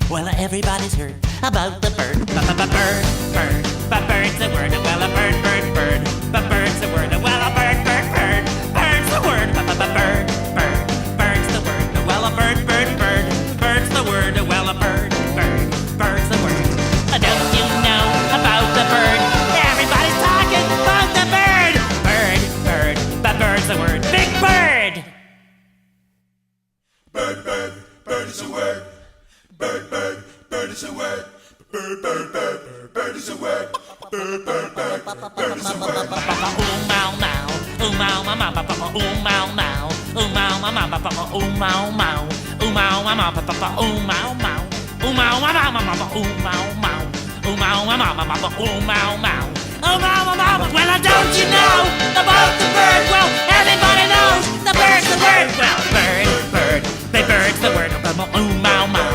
Well, everybody's heard about the bird. Bird, bird, but bird's the word. Well, a bird, bird, bird, but bird's the word. Well, a bird, bird, bird, bird's the word. Bird, bird, bird's the word. Well, a bird, bird, bird, bird's the word. Well, a bird, bird, bird's the word. Don't you know about the bird? Everybody's talking about the bird. Bird, bird, but bird's the word. Big bird. Bird, bird, bird is a word. Bird, bird, bird is a word. Bird, bird, bird, bird is a word. Bird, bird, bird, bird is a word. Ooh, mow, mow. Ooh, mow, mow, mow. Ooh, mow, mow. Ooh, mow, mow, mow. Ooh, mow, mow. Ooh, mow, mow, mow. Ooh, mow, mow. Ooh, mow, mow, mow. Ooh, mow, mow. Ooh, mow, mow, mow. Ooh, mow, mow. Oh, mow, mow. Well, don't you know about the bird? Well, everybody knows the bird's the word. Well, bird, bird, the bird's the word. Ooh, mow, mow.